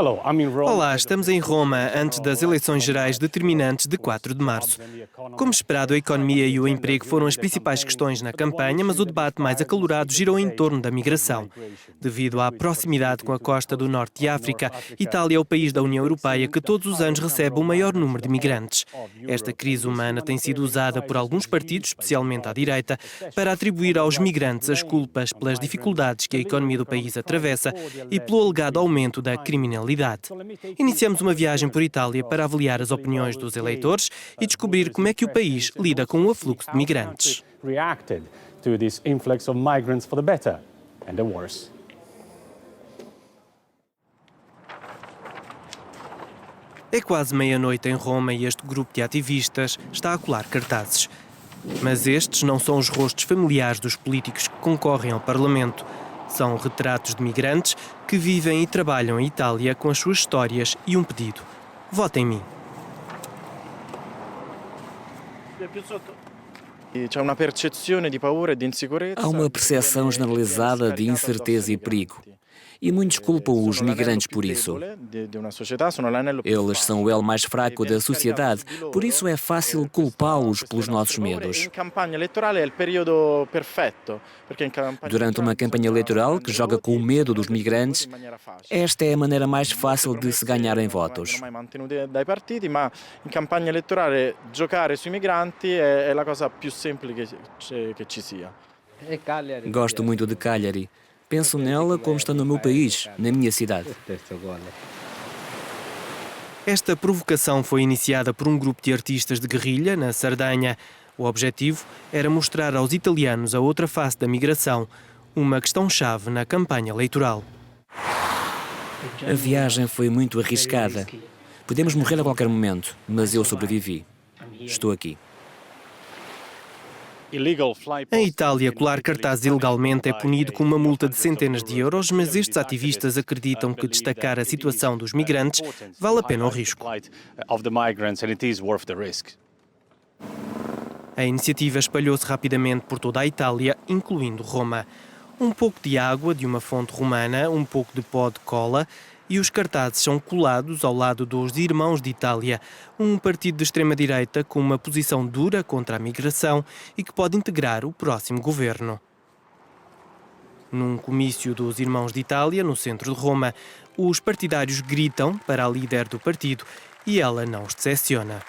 Olá, estamos em Roma, antes das eleições gerais determinantes de 4 de março. Como esperado, a economia e o emprego foram as principais questões na campanha, mas o debate mais acalorado girou em torno da migração. Devido à proximidade com a costa do norte de África, Itália é o país da União Europeia que todos os anos recebe o maior número de migrantes. Esta crise humana tem sido usada por alguns partidos, especialmente à direita, para atribuir aos migrantes as culpas pelas dificuldades que a economia do país atravessa e pelo alegado aumento da criminalidade. Iniciamos uma viagem por Itália para avaliar as opiniões dos eleitores e descobrir como é que o país lida com o afluxo de migrantes. É quase meia-noite em Roma e este grupo de ativistas está a colar cartazes. Mas estes não são os rostos familiares dos políticos que concorrem ao Parlamento. São retratos de migrantes que vivem e trabalham em Itália com as suas histórias e um pedido: votem em mim. Há uma percepção generalizada de incerteza e perigo. E muitos culpam os migrantes por isso. Eles são o elo mais fraco da sociedade, por isso é fácil culpá-los pelos nossos medos. Durante uma campanha eleitoral que joga com o medo dos migrantes, esta é a maneira mais fácil de se ganharem votos. Gosto muito de Cagliari. Penso nela como está no meu país, na minha cidade. Esta provocação foi iniciada por um grupo de artistas de guerrilha na Sardanha. O objetivo era mostrar aos italianos a outra face da migração, uma questão-chave na campanha eleitoral. A viagem foi muito arriscada. Podemos morrer a qualquer momento, mas eu sobrevivi. Estou aqui. Em Itália, colar cartazes ilegalmente é punido com uma multa de centenas de euros, mas estes ativistas acreditam que destacar a situação dos migrantes vale a pena o risco. A iniciativa espalhou-se rapidamente por toda a Itália, incluindo Roma. Um pouco de água de uma fonte romana, um pouco de pó de cola e os cartazes são colados ao lado dos Irmãos de Itália, um partido de extrema-direita com uma posição dura contra a migração e que pode integrar o próximo governo. Num comício dos Irmãos de Itália, no centro de Roma, os partidários gritam para a líder do partido e ela não os decepciona.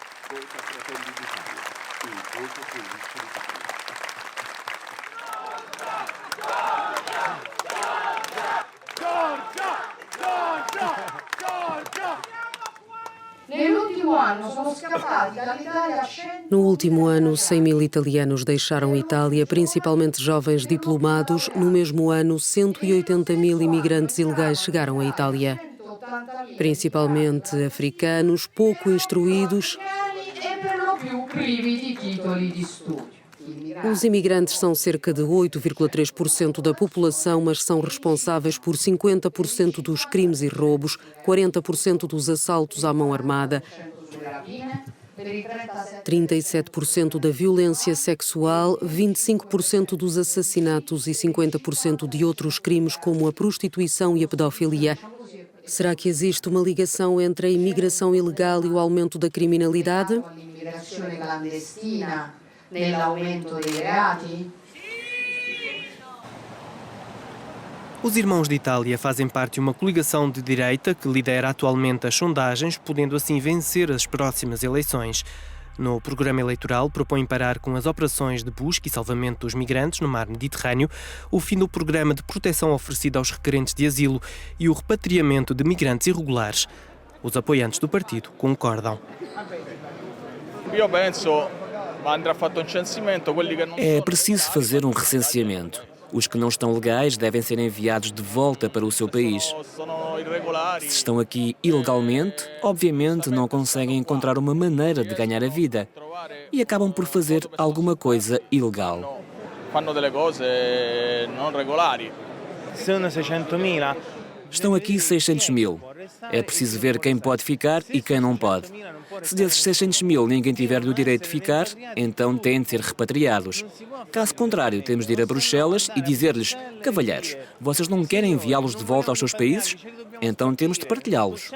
No último ano, 100.000 italianos deixaram a Itália, principalmente jovens diplomados. No mesmo ano, 180.000 imigrantes ilegais chegaram à Itália, principalmente africanos, pouco instruídos. Os imigrantes são cerca de 8,3% da população, mas são responsáveis por 50% dos crimes e roubos, 40% dos assaltos à mão armada, 37% da violência sexual, 25% dos assassinatos e 50% de outros crimes como a prostituição e a pedofilia. Será que existe uma ligação entre a imigração ilegal e o aumento da criminalidade? Os Irmãos de Itália fazem parte de uma coligação de direita que lidera atualmente as sondagens, podendo assim vencer as próximas eleições. No programa eleitoral, propõem parar com as operações de busca e salvamento dos migrantes no mar Mediterrâneo, o fim do programa de proteção oferecido aos requerentes de asilo e o repatriamento de migrantes irregulares. Os apoiantes do partido concordam. É preciso fazer um recenseamento. Os que não estão legais devem ser enviados de volta para o seu país. Se estão aqui ilegalmente, obviamente não conseguem encontrar uma maneira de ganhar a vida e acabam por fazer alguma coisa ilegal. Sono 600.000. Estão aqui 600.000. É preciso ver quem pode ficar e quem não pode. Se desses 600 mil ninguém tiver o direito de ficar, então têm de ser repatriados. Caso contrário, temos de ir a Bruxelas e dizer-lhes: cavalheiros, vocês não querem enviá-los de volta aos seus países? Então temos de partilhá-los.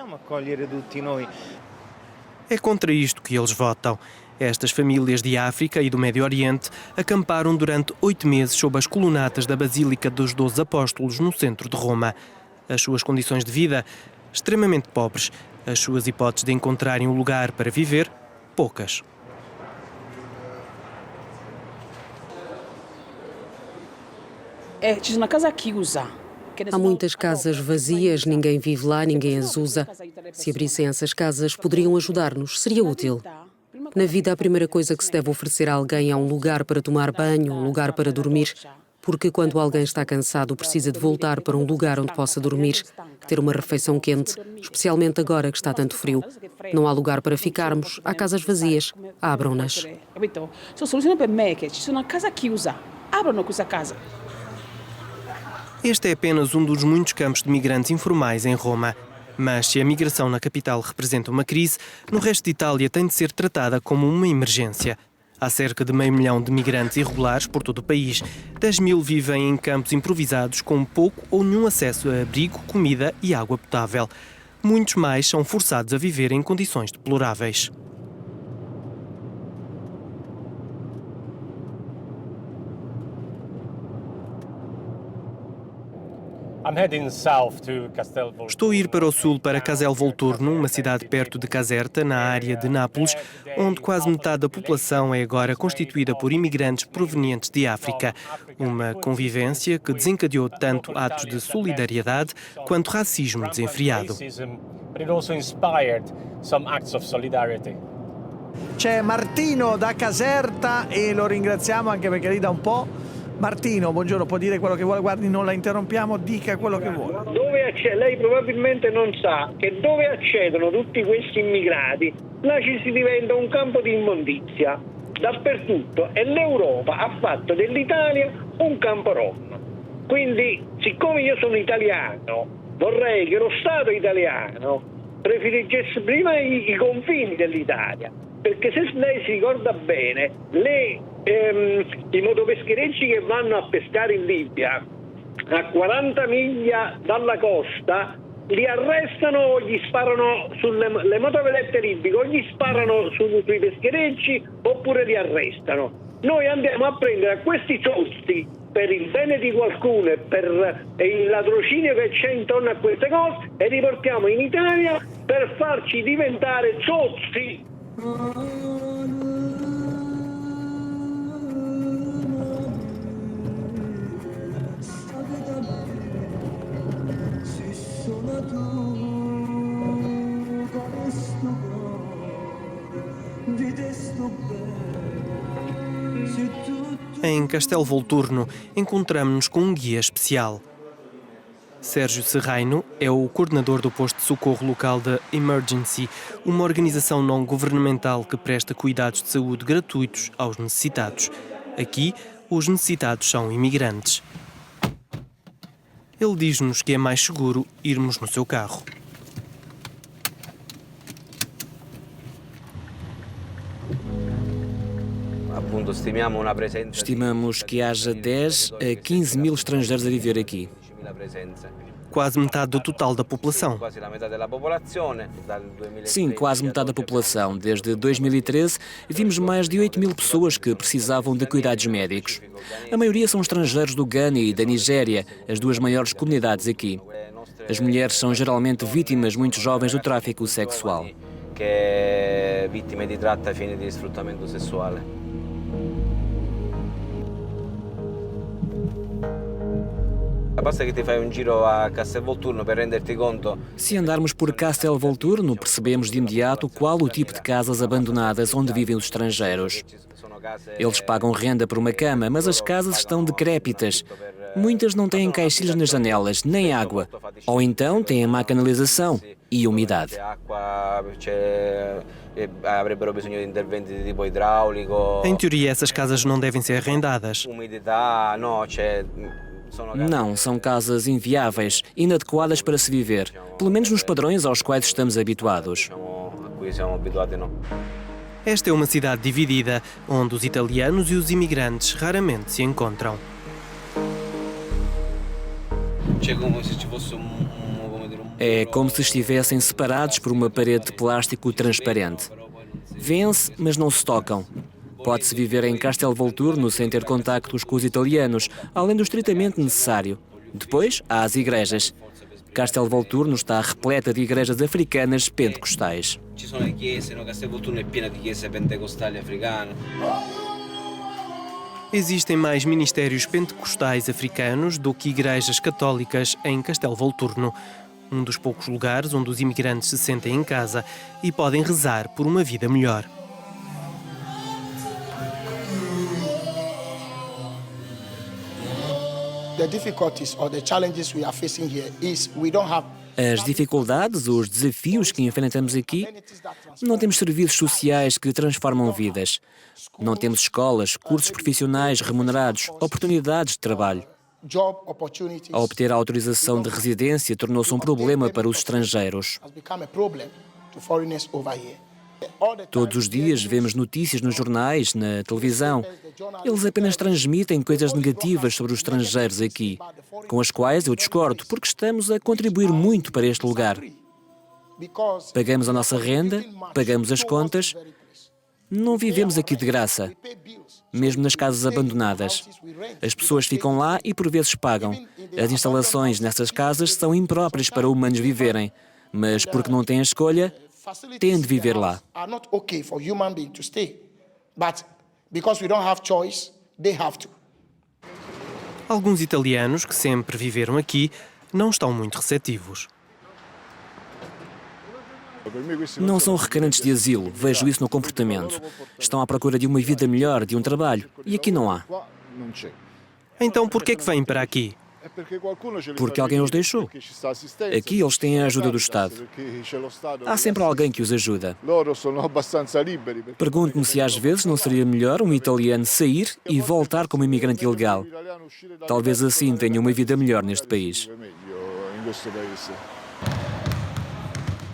É contra isto que eles votam. Estas famílias de África e do Médio Oriente acamparam durante 8 meses sob as colunatas da Basílica dos 12 Apóstolos, no centro de Roma. As suas condições de vida, extremamente pobres. As suas hipóteses de encontrarem um lugar para viver, poucas. Há muitas casas vazias, ninguém vive lá, ninguém as usa. Se abrissem essas casas, poderiam ajudar-nos, seria útil. Na vida, a primeira coisa que se deve oferecer a alguém é um lugar para tomar banho, um lugar para dormir, porque quando alguém está cansado, precisa de voltar para um lugar onde possa dormir, ter uma refeição quente, especialmente agora que está tanto frio. Não há lugar para ficarmos, há casas vazias, abram-nas. Este é apenas um dos muitos campos de migrantes informais em Roma. Mas se a migração na capital representa uma crise, no resto de Itália tem de ser tratada como uma emergência. Há cerca de 500 mil de migrantes irregulares por todo o país. 10 mil vivem em campos improvisados com pouco ou nenhum acesso a abrigo, comida e água potável. Muitos mais são forçados a viver em condições deploráveis. Estou a ir para o sul, para Castel Volturno, uma cidade perto de Caserta, na área de Nápoles, onde quase metade da população é agora constituída por imigrantes provenientes de África. Uma convivência que desencadeou tanto atos de solidariedade quanto racismo desenfreado. C'è Martino da Caserta e lo ringraziamo anche perché lì da un po'. Martino, buongiorno, può dire quello che vuole, guardi, non la interrompiamo, dica quello che vuole. Lei probabilmente non sa che dove accedono tutti questi immigrati, là ci si diventa un campo di immondizia, dappertutto, e l'Europa ha fatto dell'Italia un campo rom. Quindi, siccome io sono italiano, vorrei che lo Stato italiano prediligesse prima i confini dell'Italia, perché se lei si ricorda bene, i motopescherecci che vanno a pescare in Libia a 40 miglia dalla costa li arrestano o gli sparano sulle motovedette libiche, o gli sparano sui pescherecci oppure li arrestano. Noi andiamo a prendere questi soldi per il bene di qualcuno e per il ladrocinio che c'è intorno a queste cose e li portiamo in Italia per farci diventare zozzi. Em Castel Volturno, encontramos-nos com um guia especial. Sérgio Serraino é o coordenador do posto de socorro local da Emergency, uma organização não governamental que presta cuidados de saúde gratuitos aos necessitados. Aqui, os necessitados são imigrantes. Ele diz-nos que é mais seguro irmos no seu carro. Estimamos que haja 10 a 15 mil estrangeiros a viver aqui. Quase metade do total da população. Sim, quase metade da população. Desde 2013, vimos mais de 8 mil pessoas que precisavam de cuidados médicos. A maioria são estrangeiros do Ghana e da Nigéria, as duas maiores comunidades aqui. As mulheres são geralmente vítimas muito jovens do tráfico sexual. Vítimas de tratta a fine di sfruttamento sessuale. Basta che ti fai un giro a Castel Volturno per renderti conto. Se andarmos por Castel Volturno, percebemos de imediato qual o tipo de casas abandonadas onde vivem os estrangeiros. Eles pagam renda por uma cama, mas as casas estão decrépitas. Muitas não têm caixilhas nas janelas, nem água. Ou então têm má canalização e umidade. Em teoria, essas casas não devem ser arrendadas. Não, são casas inviáveis, inadequadas para se viver, pelo menos nos padrões aos quais estamos habituados. Esta é uma cidade dividida, onde os italianos e os imigrantes raramente se encontram. É como se estivessem separados por uma parede de plástico transparente. Vêem-se, mas não se tocam. Pode-se viver em Castelvolturno sem ter contactos com os italianos, além do estritamente necessário. Depois, há as igrejas. Castelvolturno está repleta de igrejas africanas pentecostais. Castelvolturno é pieno de igrejas pentecostais africanas. Existem mais ministérios pentecostais africanos do que igrejas católicas em Castelvolturno, um dos poucos lugares onde os imigrantes se sentem em casa e podem rezar por uma vida melhor. As dificuldades, os desafios que enfrentamos aqui, não temos serviços sociais que transformam vidas. Não temos escolas, cursos profissionais remunerados, oportunidades de trabalho. A obter a autorização de residência tornou-se um problema para os estrangeiros. Todos os dias vemos notícias nos jornais, na televisão. Eles apenas transmitem coisas negativas sobre os estrangeiros aqui, com as quais eu discordo, porque estamos a contribuir muito para este lugar. Pagamos a nossa renda, pagamos as contas. Não vivemos aqui de graça, mesmo nas casas abandonadas. As pessoas ficam lá e por vezes pagam. As instalações nessas casas são impróprias para humanos viverem, mas porque não têm a escolha, têm de viver lá. Alguns italianos que sempre viveram aqui não estão muito receptivos. Não são requerentes de asilo, vejo isso no comportamento. Estão à procura de uma vida melhor, de um trabalho, e aqui não há. Então por que é que vêm para aqui? Porque alguém os deixou. Aqui eles têm a ajuda do Estado. Há sempre alguém que os ajuda. Pergunto-me se às vezes não seria melhor um italiano sair e voltar como imigrante ilegal. Talvez assim tenha uma vida melhor neste país.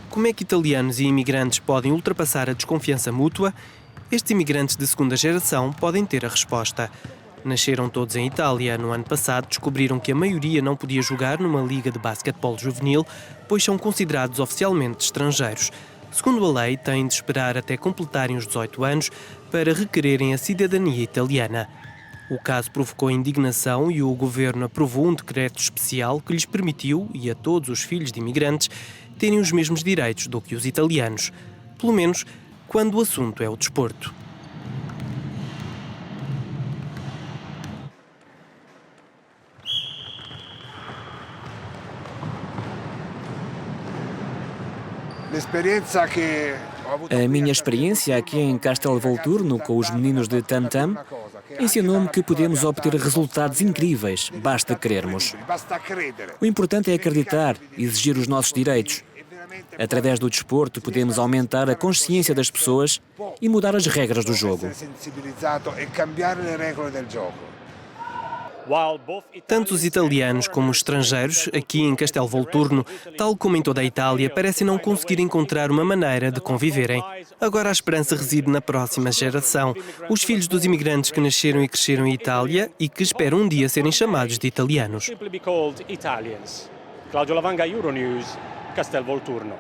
Como é que italianos e imigrantes podem ultrapassar a desconfiança mútua? Estes imigrantes de segunda geração podem ter a resposta. Nasceram todos em Itália. No ano passado, descobriram que a maioria não podia jogar numa liga de basquetebol juvenil, pois são considerados oficialmente estrangeiros. Segundo a lei, têm de esperar até completarem os 18 anos para requererem a cidadania italiana. O caso provocou indignação e o governo aprovou um decreto especial que lhes permitiu, e a todos os filhos de imigrantes, terem os mesmos direitos do que os italianos, pelo menos quando o assunto é o desporto. A minha experiência aqui em Castelvolturno com os meninos de Tam Tam ensinou-me que podemos obter resultados incríveis, basta querermos. O importante é acreditar e exigir os nossos direitos. Através do desporto podemos aumentar a consciência das pessoas e mudar as regras do jogo. Tanto os italianos como os estrangeiros, aqui em Castelvolturno, tal como em toda a Itália, parecem não conseguir encontrar uma maneira de conviverem. Agora a esperança reside na próxima geração, os filhos dos imigrantes que nasceram e cresceram em Itália e que esperam um dia serem chamados de italianos. Claudio Lavanga, Euronews, Castelvolturno.